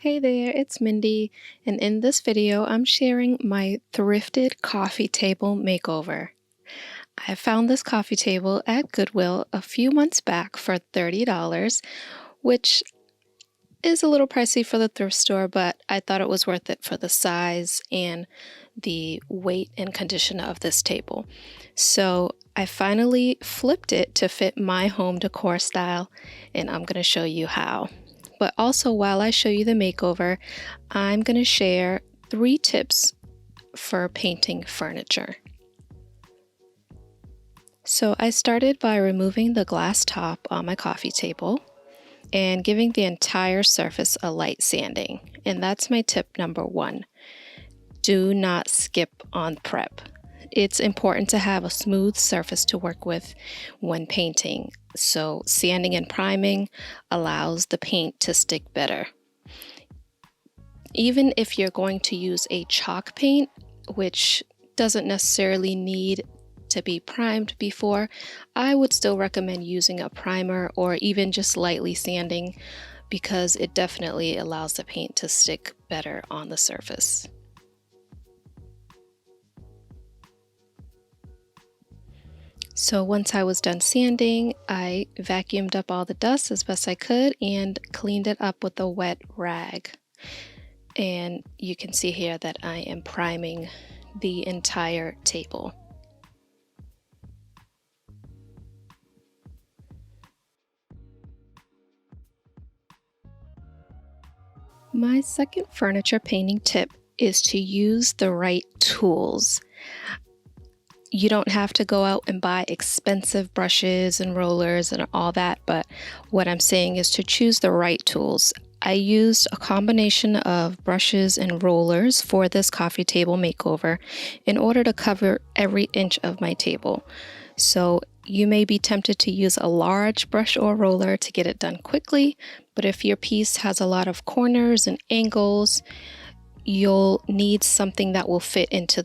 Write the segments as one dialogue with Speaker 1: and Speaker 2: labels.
Speaker 1: Hey there, it's Mindy, and in this video, I'm sharing my thrifted coffee table makeover. I found this coffee table at Goodwill a few months back for $30, which is a little pricey for the thrift store, but I thought it was worth it for the size and the weight and condition of this table. So I finally flipped it to fit my home decor style, and I'm going to show you how. But also, while I show you the makeover, I'm going to share 3 tips for painting furniture. So I started by removing the glass top on my coffee table and giving the entire surface a light sanding. And that's my tip number 1. Do not skip on prep. It's important to have a smooth surface to work with when painting, so sanding and priming allows the paint to stick better. Even if you're going to use a chalk paint, which doesn't necessarily need to be primed before, I would still recommend using a primer or even just lightly sanding because it definitely allows the paint to stick better on the surface. So once I was done sanding, I vacuumed up all the dust as best I could and cleaned it up with a wet rag. And you can see here that I am priming the entire table. My second furniture painting tip is to use the right tools. You don't have to go out and buy expensive brushes and rollers and all that, but what I'm saying is to choose the right tools. I used a combination of brushes and rollers for this coffee table makeover in order to cover every inch of my table. So you may be tempted to use a large brush or roller to get it done quickly, but if your piece has a lot of corners and angles, you'll need something that will fit into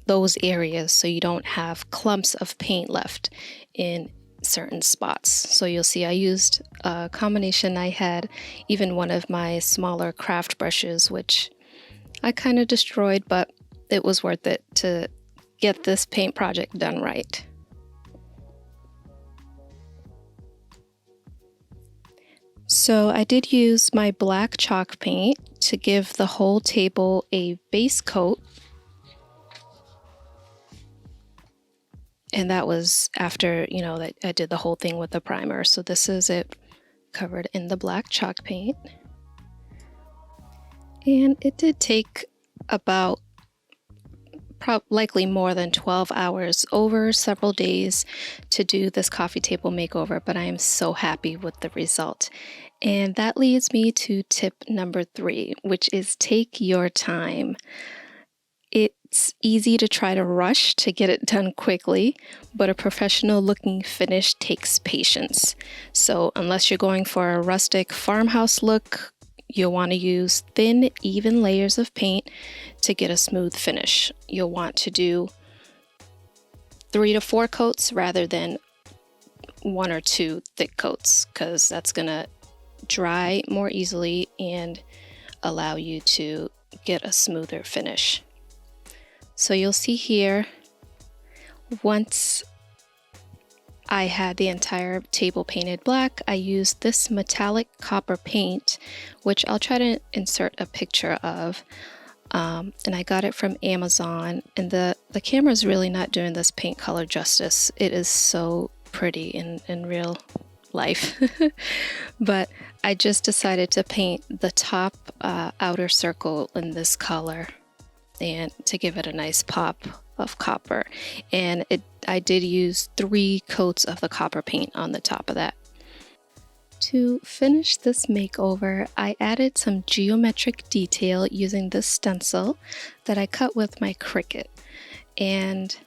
Speaker 1: those areas so you don't have clumps of paint left in certain spots. So you'll see I used a combination. I had even one of my smaller craft brushes, which I kind of destroyed, but it was worth it to get this paint project done right. So I did use my black chalk paint to give the whole table a base coat. And that was after, that I did the whole thing with the primer. So this is it covered in the black chalk paint. And it did take about likely more than 12 hours over several days to do this coffee table makeover, but I am so happy with the result. And that leads me to tip number 3, which is take your time. It's easy to try to rush to get it done quickly, but a professional looking finish takes patience. So unless you're going for a rustic farmhouse look, you'll want to use thin, even layers of paint to get a smooth finish. You'll want to do 3 to 4 coats rather than 1 or 2 thick coats, because that's going to dry more easily and allow you to get a smoother finish. So you'll see here, once I had the entire table painted black, I used this metallic copper paint, which I'll try to insert a picture of. And I got it from Amazon, and the camera is really not doing this paint color justice. It is so pretty in real life. But I just decided to paint the top outer circle in this color and to give it a nice pop of copper. And I did use 3 coats of the copper paint on the top of that. To finish this makeover, I added some geometric detail using this stencil that I cut with my Cricut. And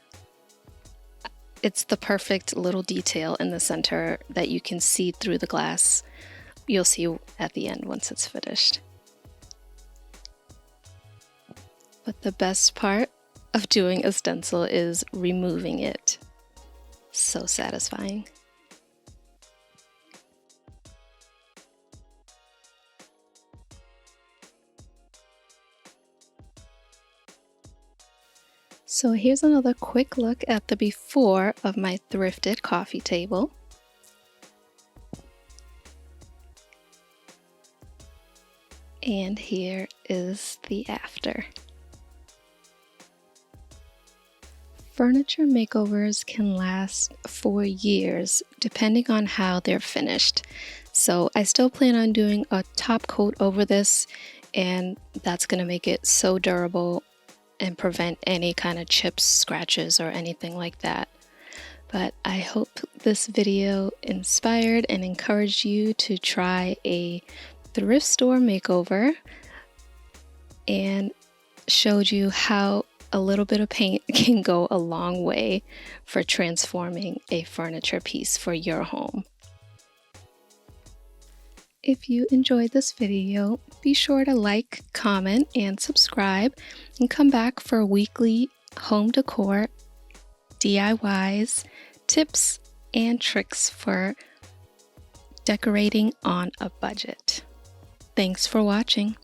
Speaker 1: it's the perfect little detail in the center that you can see through the glass. You'll see at the end once it's finished. But the best part of doing a stencil is removing it. So satisfying. So here's another quick look at the before of my thrifted coffee table. And here is the after. Furniture makeovers can last for years depending on how they're finished. So I still plan on doing a top coat over this, and that's going to make it so durable and prevent any kind of chips, scratches, or anything like that. But I hope this video inspired and encouraged you to try a thrift store makeover and showed you how a little bit of paint can go a long way for transforming a furniture piece for your home. If you enjoyed this video, be sure to like, comment, and subscribe, and come back for weekly home decor, DIYs, tips, and tricks for decorating on a budget. Thanks for watching.